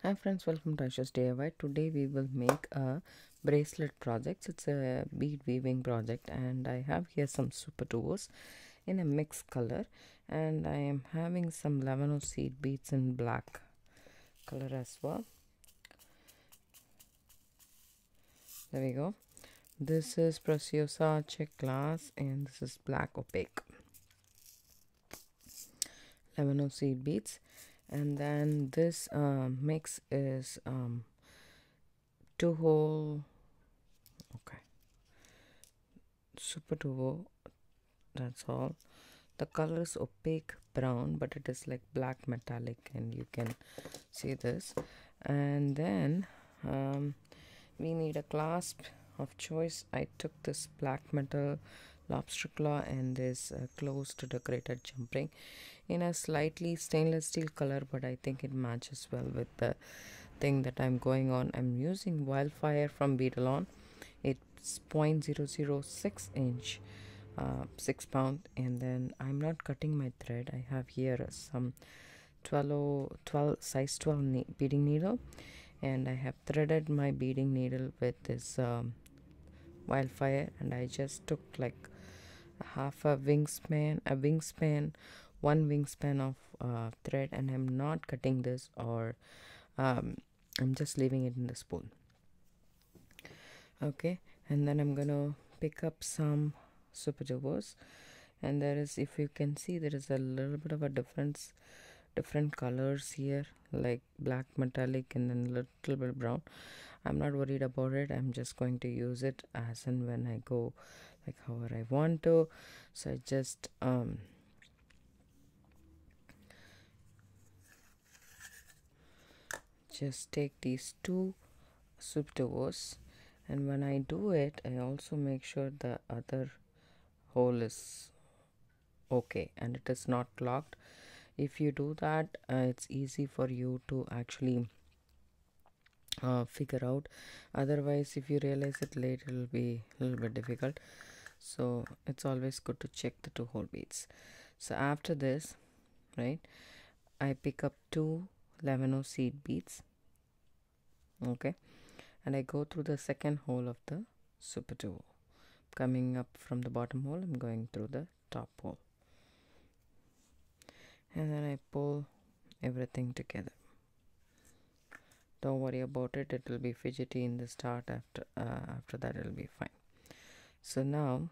Hi friends, welcome to Asha's DIY. Today we will make a bracelet project. It's a bead weaving project and I have here some Superduos in a mixed color, and I am having some lavender seed beads in black color as well. There we go. This is Preciosa check glass and this is black opaque lavender seed beads. And then this mix is 2-hole Superduo. That's all. The color is opaque brown, but it is like black metallic, and you can see this. And then we need a clasp of choice. I took this black metal lobster claw and this closed decorated jump ring in a slightly stainless steel color, but I think it matches well with the thing that I'm going on. I'm using Wildfire from Beadalon. It's 0.006 inch, 6 pound, and then I'm not cutting my thread. I have here some 12 size 12 beading needle, and I have threaded my beading needle with this Wildfire, and I just took like half a wingspan, one wingspan of thread, and I'm not cutting this, or I'm just leaving it in the spool. Okay, and then I'm gonna pick up some Superduos, and there is, if you can see, there is a little bit of a different colors here, like black metallic and then a little bit brown. I'm not worried about it. I'm just going to use it as and when I go, like however I want to. So I just take these two Superduos, and when I do it, I also make sure the other hole is okay and it is not locked. If you do that, it's easy for you to actually figure out. Otherwise, if you realize it late, it will be a little bit difficult. So it's always good to check the 2-hole beads. So after this, right, I pick up 2 lavender seed beads, okay, and I go through the second hole of the Superduo. Coming up from the bottom hole, I'm going through the top hole, and then I pull everything together. Don't worry about it, it will be fidgety in the start. After that it will be fine. So now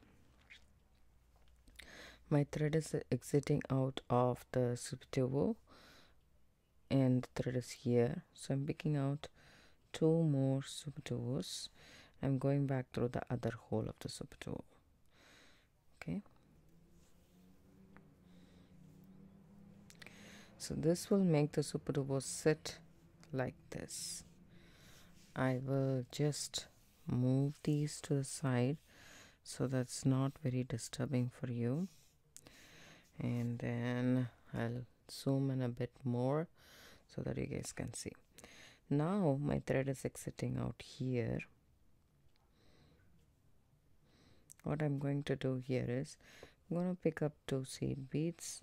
my thread is exiting out of the Superduo and the thread is here, so I'm picking out 2 more Superduos. I'm going back through the other hole of the Superduo. Okay, so this will make the Superduo sit like this. I will just move these to the side so that's not very disturbing for you, and then I'll zoom in a bit more so that you guys can see. Now my thread is exiting out here. What I'm going to do here is I'm going to pick up 2 seed beads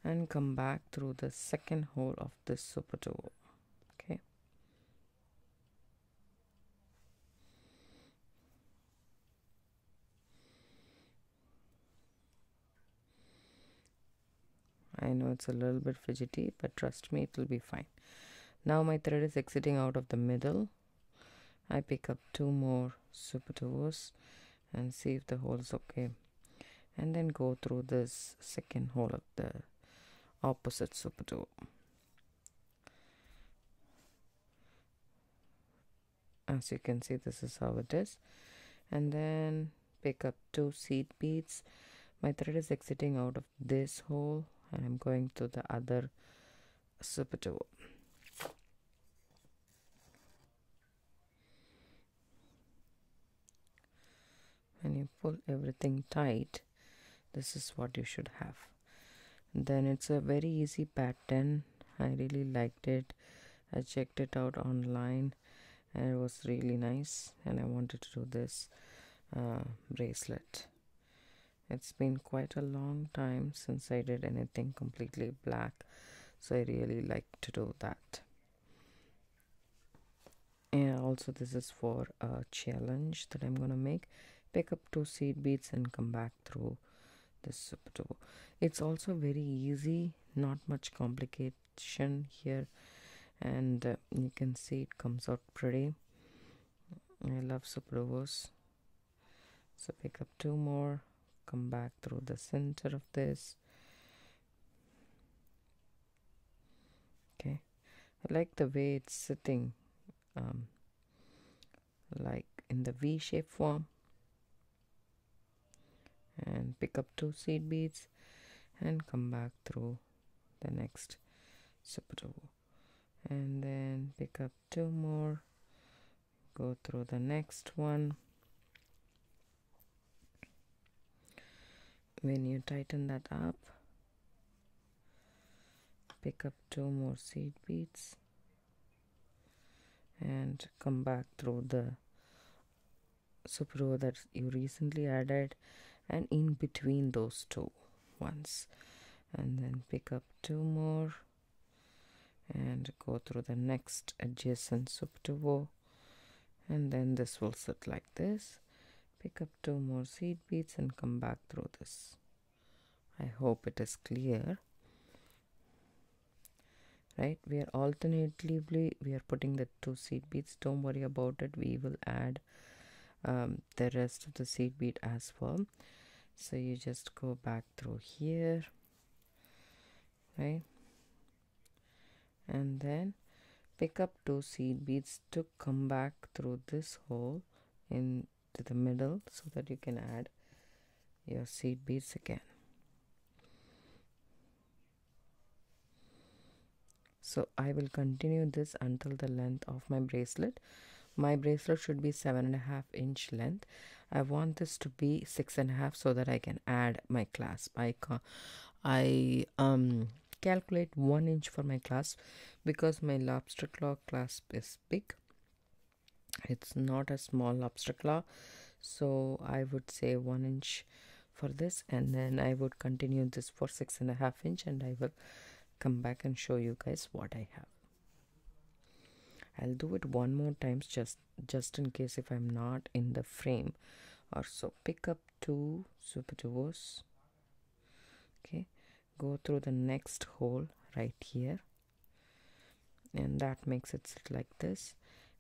and come back through the second hole of this Superduo. Okay, I know it's a little bit fidgety, but trust me, it will be fine. Now my thread is exiting out of the middle. I pick up 2 more Superduos and see if the hole is okay, and then go through this second hole of the opposite Superduo. As you can see, this is how it is, and then pick up 2 seed beads. My thread is exiting out of this hole and I'm going to the other Superduo. When you pull everything tight, this is what you should have. Then it's a very easy pattern. I really liked it. I checked it out online and it was really nice, and I wanted to do this bracelet. It's been quite a long time since I did anything completely black, so I really like to do that. also this is for a challenge that I'm gonna make. Pick up 2 seed beads and come back through this Superduo. It's also very easy, not much complication here, and you can see it comes out pretty. I love Superduos. So pick up 2 more, come back through the center of this. Okay, I like the way it's sitting, like in the V shape form. And pick up 2 seed beads and come back through the next Superduo, and then pick up 2 more, go through the next one. When you tighten that up, pick up 2 more seed beads and come back through the Superduo that you recently added, and in between those 2 ones, and then pick up 2 more and go through the next adjacent Superduo, and then this will sit like this. Pick up 2 more seed beads and come back through this. I hope it is clear. Right, we are alternatively putting the 2 seed beads. Don't worry about it, we will add the rest of the seed bead as well. So you just go back through here, right, and then pick up 2 seed beads to come back through this hole into the middle so that you can add your seed beads again. So I will continue this until the length of my bracelet. My bracelet should be 7.5 inch length. I want this to be 6.5 so that I can add my clasp. I calculate 1 inch for my clasp because my lobster claw clasp is big. It's not a small lobster claw, so I would say 1 inch for this, and then I would continue this for 6.5 inch, and I will come back and show you guys what I have. I'll do it one more times just in case if I'm not in the frame or so. Pick up 2 Superduos. Okay, go through the next hole right here, and that makes it sit like this,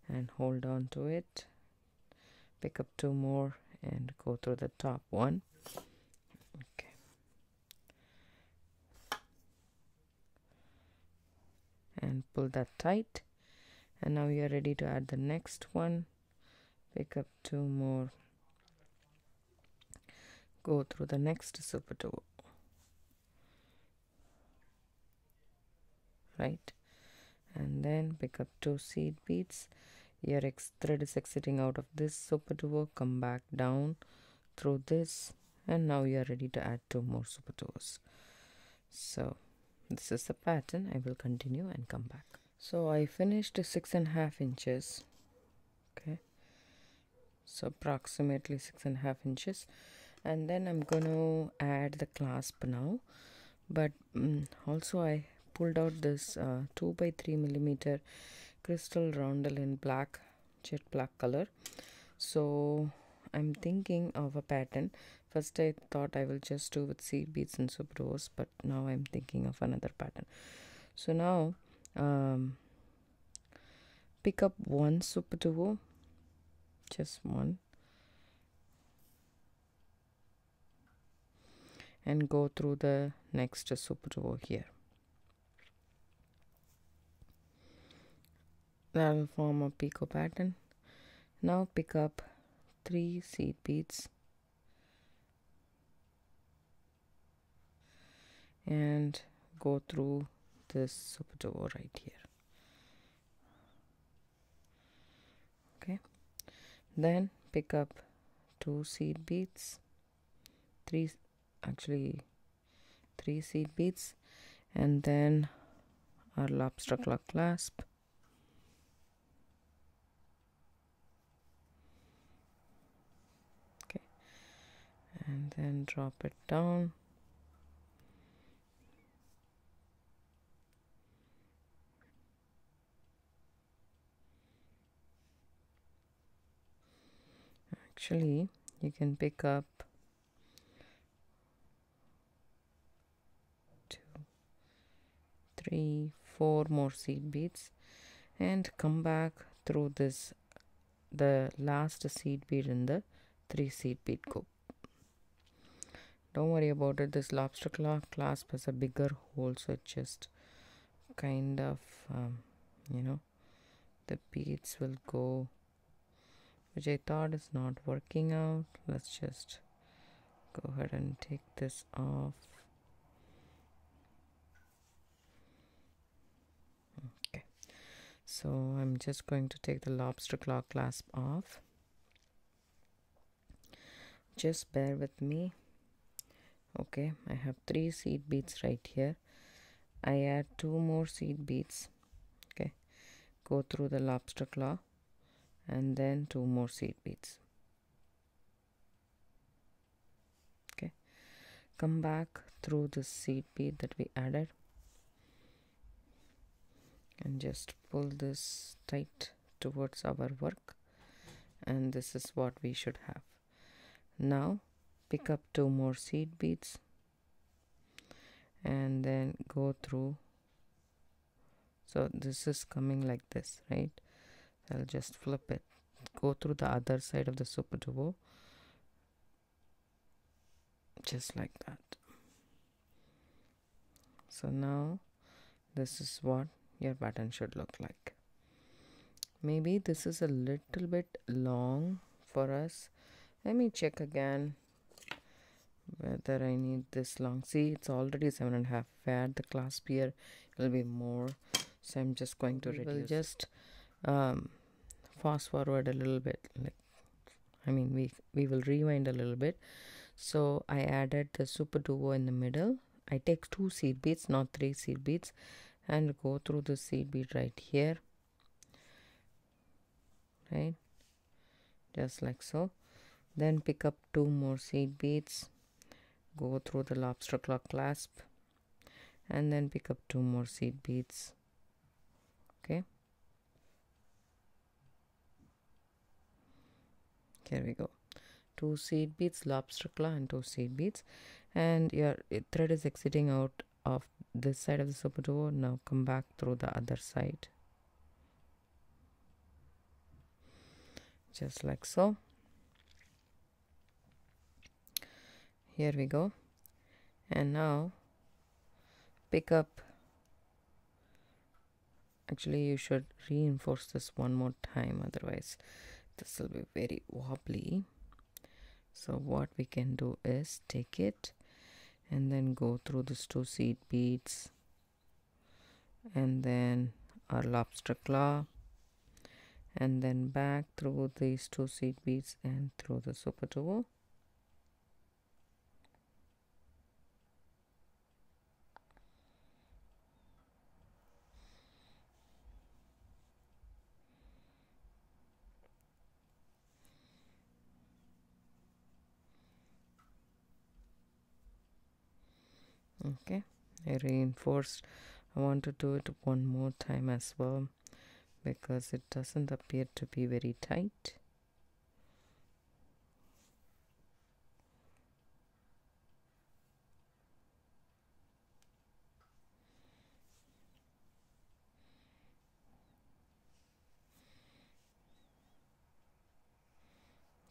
and hold on to it. Pick up 2 more and go through the top one. Okay, and pull that tight, and now you are ready to add the next one. Pick up 2 more, go through the next Superduo, right, and then pick up 2 seed beads. Your thread is exiting out of this Superduo, come back down through this, and now you are ready to add 2 more Superduos. So this is the pattern. I will continue and come back. So I finished 6.5 inches. Okay, so approximately 6.5 inches, and then I'm going to add the clasp now. But also I pulled out this 2 by 3 millimeter crystal roundel in black, jet black color. So I'm thinking of a pattern. First I thought I will just do with seed beads and Superduos, but now I'm thinking of another pattern. So now pick up 1 Superduo, just 1, and go through the next Superduo here. That will form a picot pattern. Now pick up 3 seed beads and go through this Superduo right here. Okay, then pick up 2 seed beads, 3 seed beads, and then our lobster claw clasp. Okay, and then drop it down. Actually, you can pick up 2, 3, 4 more seed beads and come back through this, the last seed bead in the 3 seed bead group. Don't worry about it. This lobster claw clasp has a bigger hole, so it just kind of you know, the beads will go, which I thought is not working out. Let's just go ahead and take this off. Okay, so I'm just going to take the lobster claw clasp off. Just bear with me. Okay, I have 3 seed beads right here. I add 2 more seed beads. Okay, go through the lobster claw and then 2 more seed beads. Okay, come back through the seed bead that we added and just pull this tight towards our work, and this is what we should have. Now pick up 2 more seed beads and then go through. So this is coming like this, right? I'll just flip it, go through the other side of the Superduo, just like that. So now this is what your pattern should look like. Maybe this is a little bit long for us. Let me check again whether I need this long. See, it's already 7.5. If I add the clasp here, it will be more. So I'm just going to reduce. We'll just fast forward a little bit. We will rewind a little bit. So I added the Superduo in the middle. I take 2 seed beads, not 3 seed beads, and go through the seed bead right here, right, just like so. Then pick up 2 more seed beads, go through the lobster claw clasp, and then pick up 2 more seed beads. Okay, here we go. 2 seed beads, lobster claw, and 2 seed beads, and your thread is exiting out of this side of the Superduo. Now come back through the other side, just like so. Here we go. And now pick up, actually you should reinforce this one more time, otherwise this will be very wobbly. So what we can do is take it and then go through these 2 seed beads and then our lobster claw, and then back through these 2 seed beads and through the Superduo. Okay, I reinforced. I want to do it one more time as well because it doesn't appear to be very tight.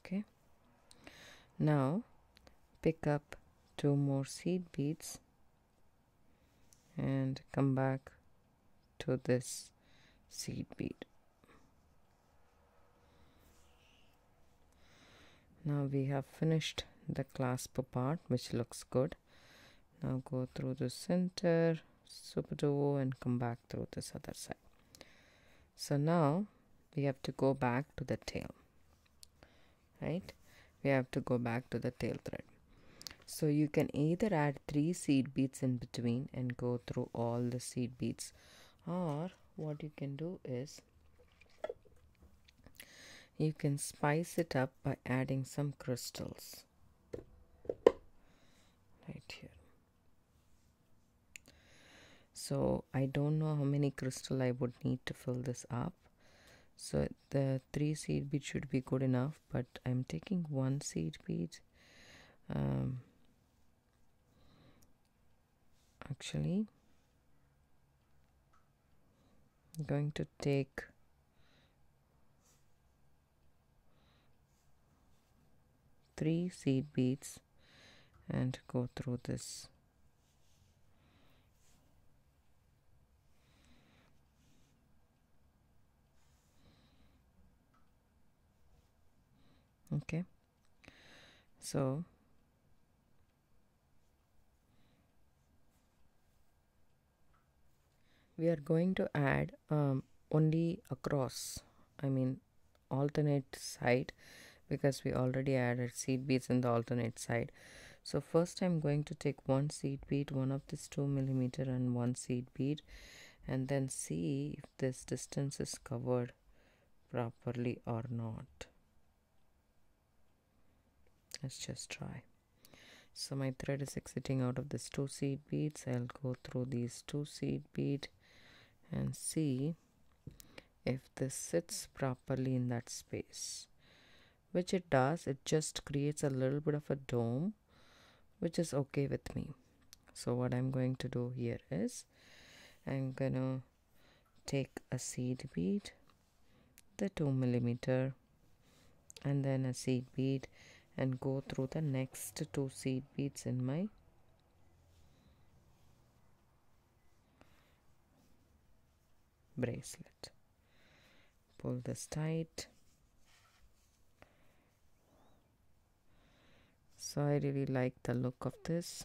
Okay, now pick up 2 more seed beads and come back to this seed bead. Now we have finished the clasp part, which looks good. Now go through the center Superduo and come back through this other side. So now we have to go back to the tail, right? We have to go back to the tail thread. So you can either add 3 seed beads in between and go through all the seed beads, or what you can do is you can spice it up by adding some crystals right here. So I don't know how many crystal I would need to fill this up. So the 3 seed bead should be good enough, but I'm taking 1 seed bead. Actually, I'm going to take 3 seed beads and go through this. Okay, so we are going to add only across, I mean alternate side, because we already added seed beads in the alternate side. So first I'm going to take 1 seed bead, one of this 2mm and 1 seed bead, and then see if this distance is covered properly or not. Let's just try. So my thread is exiting out of this 2 seed beads. I'll go through these 2 seed bead and see if this sits properly in that space, which it does. It just creates a little bit of a dome, which is okay with me. So what I'm going to do here is I'm gonna take a seed bead, the 2mm, and then a seed bead, and go through the next 2 seed beads in my bracelet. Pull this tight. So I really like the look of this.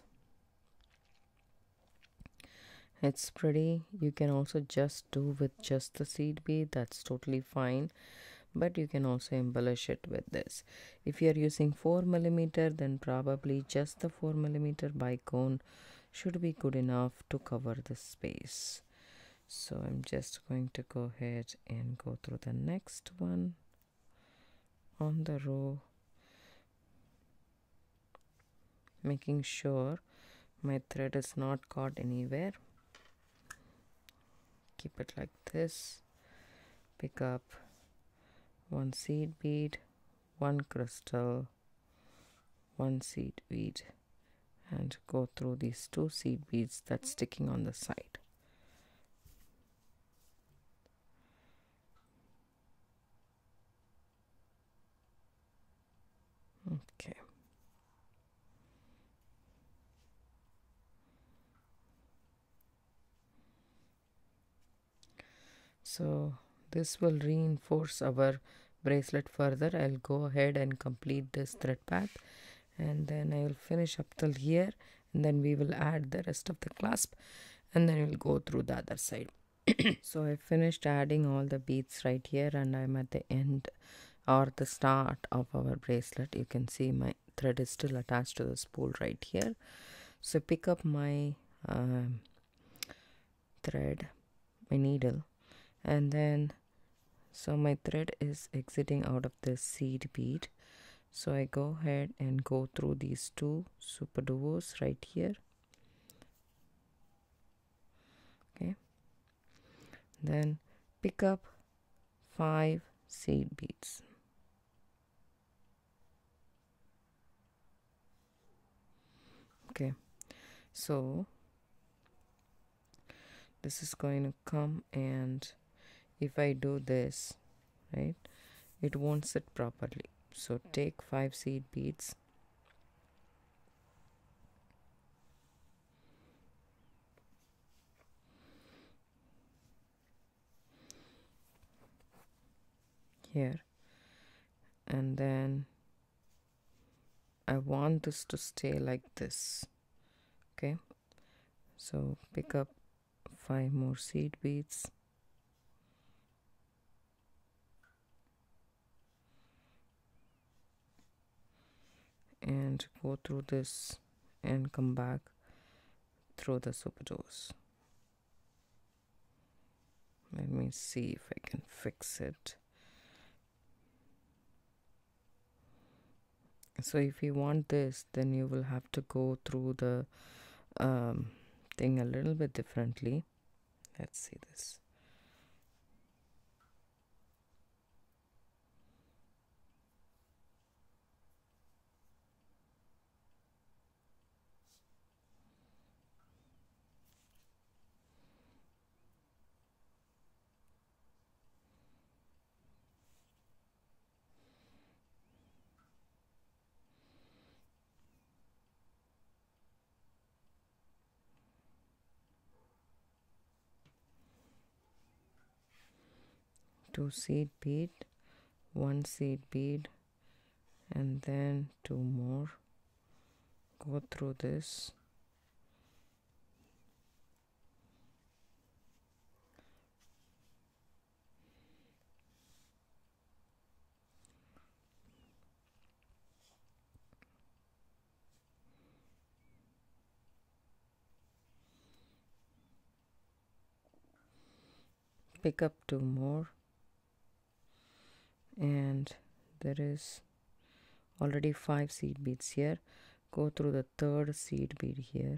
It's pretty. You can also just do with just the seed bead, that's totally fine, but you can also embellish it with this. If you're using 4mm, then probably just the 4mm bicone should be good enough to cover the space. So I'm just going to go ahead and go through the next one on the row, making sure my thread is not caught anywhere. Keep it like this. Pick up 1 seed bead, 1 crystal, 1 seed bead, and go through these 2 seed beads that's sticking on the side. Okay. So this will reinforce our bracelet further. I'll go ahead and complete this thread path, and then I will finish up till here, and then we will add the rest of the clasp, and then we'll go through the other side. So I finished adding all the beads right here, and I'm at the end or the start of our bracelet. You can see my thread is still attached to the spool right here. So pick up my thread, my needle, and then so my thread is exiting out of this seed bead. So I go ahead and go through these 2 Superduos right here. Okay, then pick up 5 seed beads. Okay, so this is going to come, and if I do this, right, it won't sit properly. So take 5 seed beads, here, and then I want this to stay like this. Okay, so pick up 5 more seed beads, and go through this and come back through the Superduos. Let me see if I can fix it. So if you want this, then you will have to go through the thing a little bit differently. Let's see this. 2 seed bead, 1 seed bead, and then 2 more. Go through this. Pick up 2 more, and there is already 5 seed beads here. Go through the 3rd seed bead here.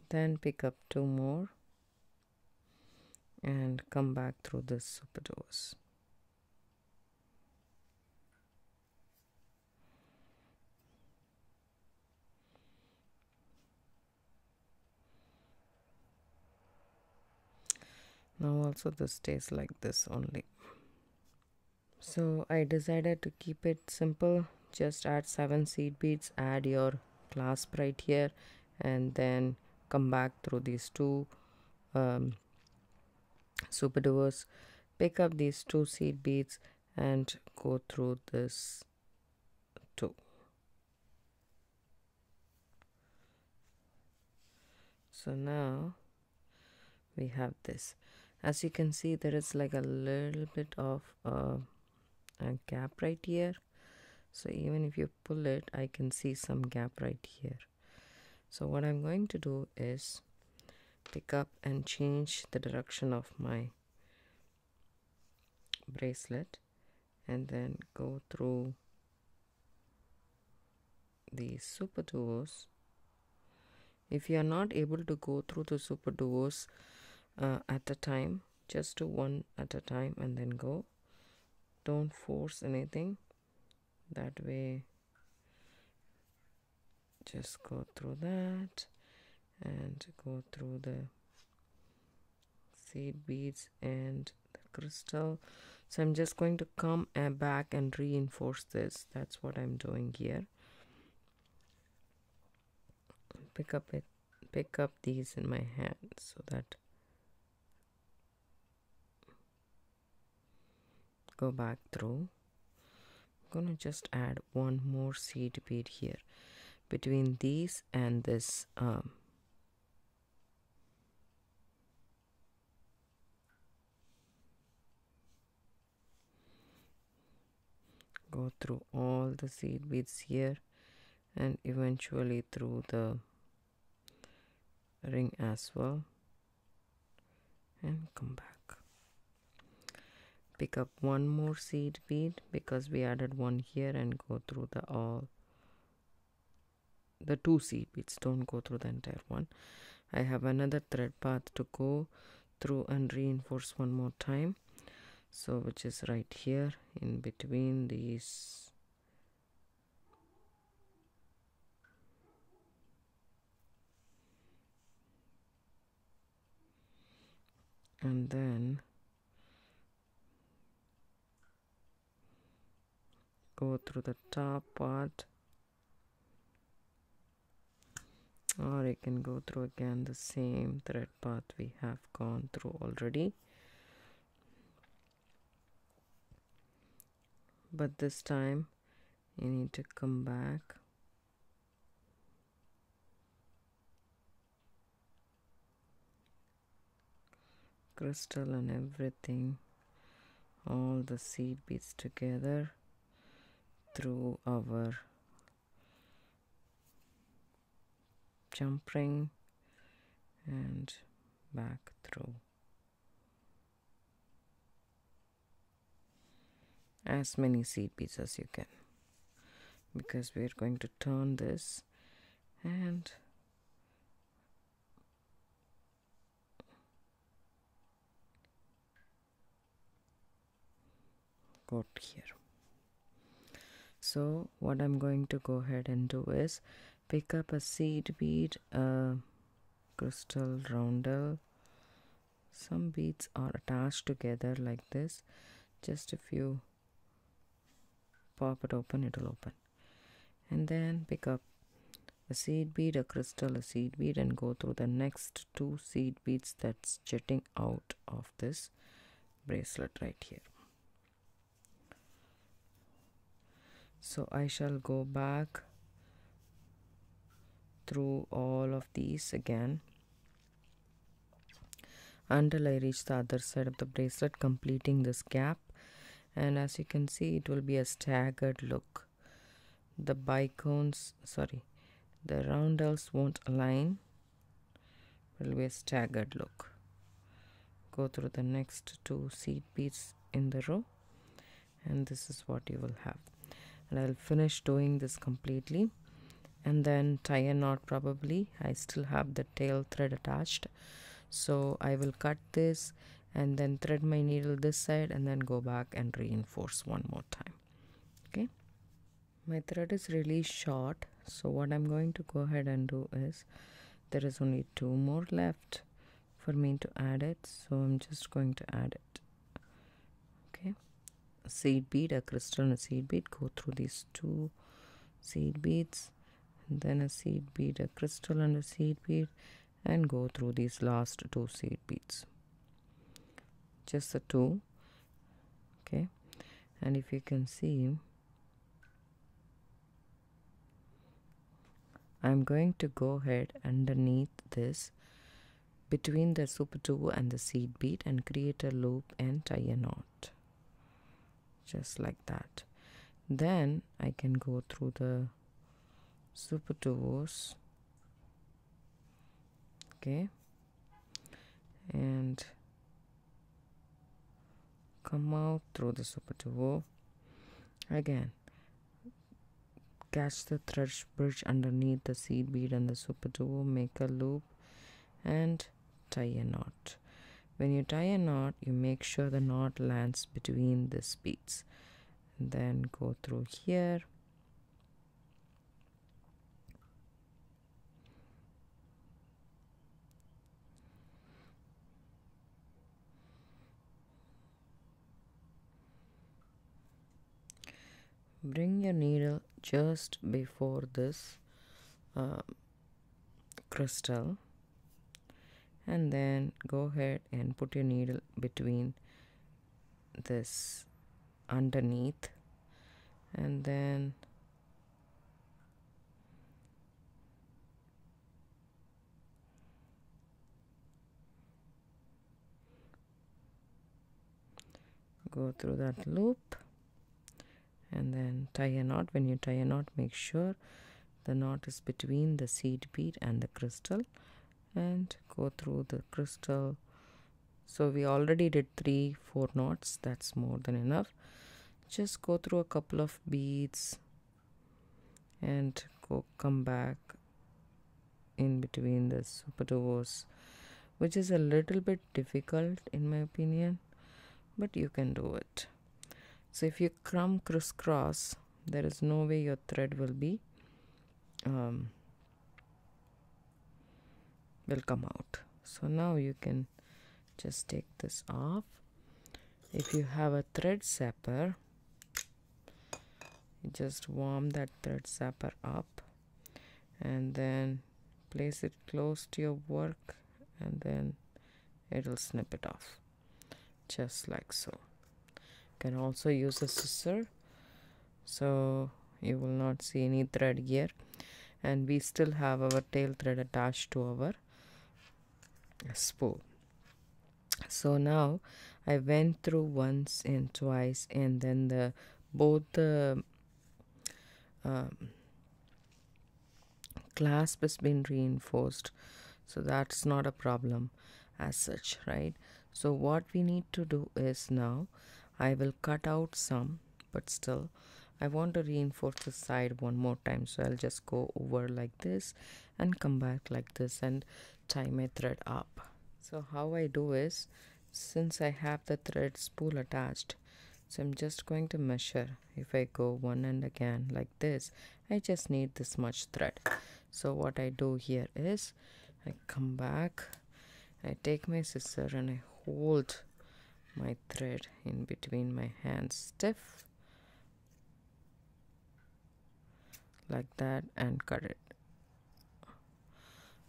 Then pick up 2 more and come back through this Superduos. Now also this stays like this only. So I decided to keep it simple. Just add 7 seed beads, add your clasp right here, and then come back through these 2 Superduos. Pick up these 2 seed beads and go through this 2. So now we have this. As you can see, there is like a little bit of a gap right here. So even if you pull it, I can see some gap right here. So what I'm going to do is pick up and change the direction of my bracelet and then go through these Superduos. If you are not able to go through the Superduos at a time, just do one at a time and then go. Don't force anything. That way, just go through that and go through the seed beads and the crystal. So I'm just going to come back and reinforce this. That's what I'm doing here. Pick up these in my hand so that go back through. I'm gonna just add 1 more seed bead here between these and this go through all the seed beads here and eventually through the ring as well, and come back. Pick up 1 more seed bead because we added 1 here and go through the 2 seed beads. Don't go through the entire one. I have another thread path to go through and reinforce 1 more time, so which is right here in between these. And then go through the top part, or you can go through again the same thread path we have gone through already, but this time you need to come back crystal and everything, all the seed beads together through our jump ring and back through as many seed beads as you can, because we're going to turn this and go here. So what I'm going to go ahead and do is pick up a seed bead, a crystal roundel, some beads are attached together like this. Just if you pop it open, it'll open. And then pick up a seed bead, a crystal, a seed bead, and go through the next 2 seed beads that's jutting out of this bracelet right here. So I shall go back through all of these again until I reach the other side of the bracelet, completing this gap. And as you can see, it will be a staggered look. The bicones, the roundels won't align. It will be a staggered look. Go through the next 2 seed beads in the row, and this is what you will have. And I'll finish doing this completely and then tie a knot. Probably I still have the tail thread attached, so I will cut this and then thread my needle this side and then go back and reinforce one more time. Okay, my thread is really short, so what I'm going to go ahead and do is, there is only 2 more left for me to add it, so I'm just going to add it. Okay, a seed bead, a crystal, and a seed bead. Go through these 2 seed beads, and then a seed bead, a crystal, and a seed bead, and go through these last 2 seed beads, just the 2. Okay, and if you can see, I'm going to go ahead underneath this, between the Superduo and the seed bead, and create a loop and tie a knot, just like that. Then I can go through the Superduos, okay, and come out through the Superduo again. Catch the thread bridge underneath the seed bead and the Superduo, make a loop and tie a knot. When you tie a knot, you make sure the knot lands between these beads, and then go through here, bring your needle just before this crystal, and then go ahead and put your needle between this underneath, and then go through that loop and then tie a knot. When you tie a knot, make sure the knot is between the seed bead and the crystal, and go through the crystal. So we already did 3-4 knots, that's more than enough. Just go through a couple of beads and come back in between the Superduos, which is a little bit difficult in my opinion, but you can do it. So if you come crisscross, there is no way your thread will be will come out. So now you can just take this off. If you have a thread zapper, you just warm that thread zapper up and then place it close to your work, and then it'll snip it off, just like so. You can also use a scissor, so you will not see any thread here, and we still have our tail thread attached to our spool. So now I went through once and twice, and then both the clasp has been reinforced, so that's not a problem as such, right? So what we need to do is, now I will cut out some, but still I want to reinforce the side one more time, so I'll just go over like this and come back like this and tie my thread up. So how I do is, since I have the thread spool attached, so I'm just going to measure. If I go one end again like this, I just need this much thread. So what I do here is, I come back I take my scissor and I hold my thread in between my hands stiff like that and cut it.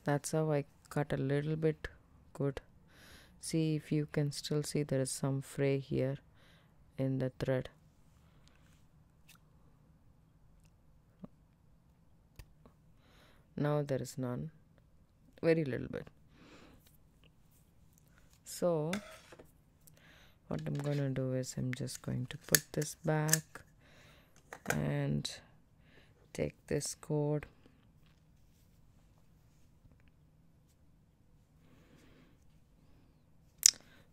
That's how I cut a little bit good. See if you can still see there is some fray here in the thread. Now there is none, very little bit. So what I'm going to do is I'm just going to put this back and take this cord.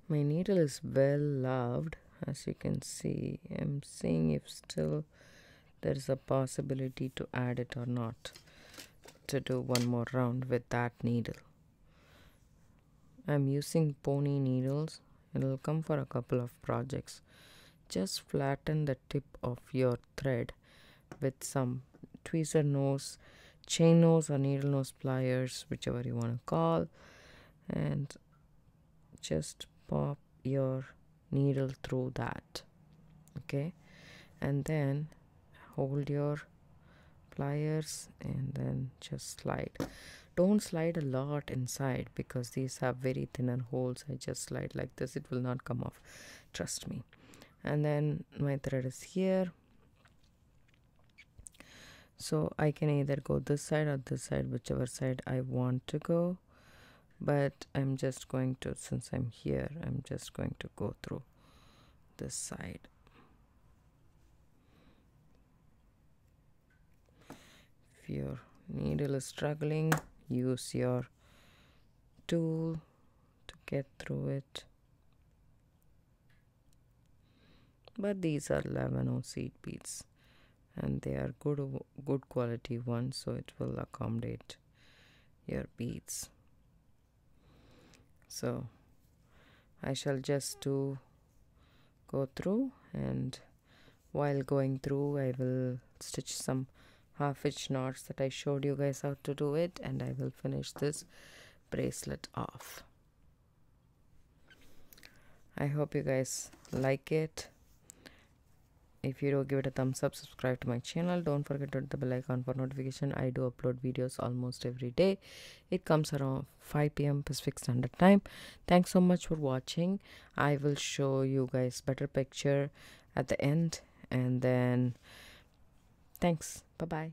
My needle is well loved, as you can see. I'm seeing if still there is a possibility to add it or not, to do one more round with that needle. I'm using pony needles. It'll come for a couple of projects. Just flatten the tip of your thread with some tweezer nose, chain nose or needle nose pliers, whichever you want to call, and just pop your needle through that. Okay, and then hold your pliers and then just slide. Don't slide a lot inside because these have very thinner holes. I just slide like this, it will not come off, trust me. And then my thread is here, so I can either go this side or this side, whichever side I want to go, but I'm just going to, since I'm here, I'm just going to go through this side. If your needle is struggling, use your tool to get through it. But these are 11 seed beads and they are good quality ones, so it will accommodate your beads. So I shall just go through, and while going through I will stitch some half-inch knots that I showed you guys how to do it, and I will finish this bracelet off. I hope you guys like it. If you do, give it a thumbs up, subscribe to my channel. Don't forget to hit the bell icon for notification. I do upload videos almost every day. It comes around 5 p.m. Pacific Standard Time. Thanks so much for watching. I will show you guys better picture at the end, and then thanks. Bye-bye.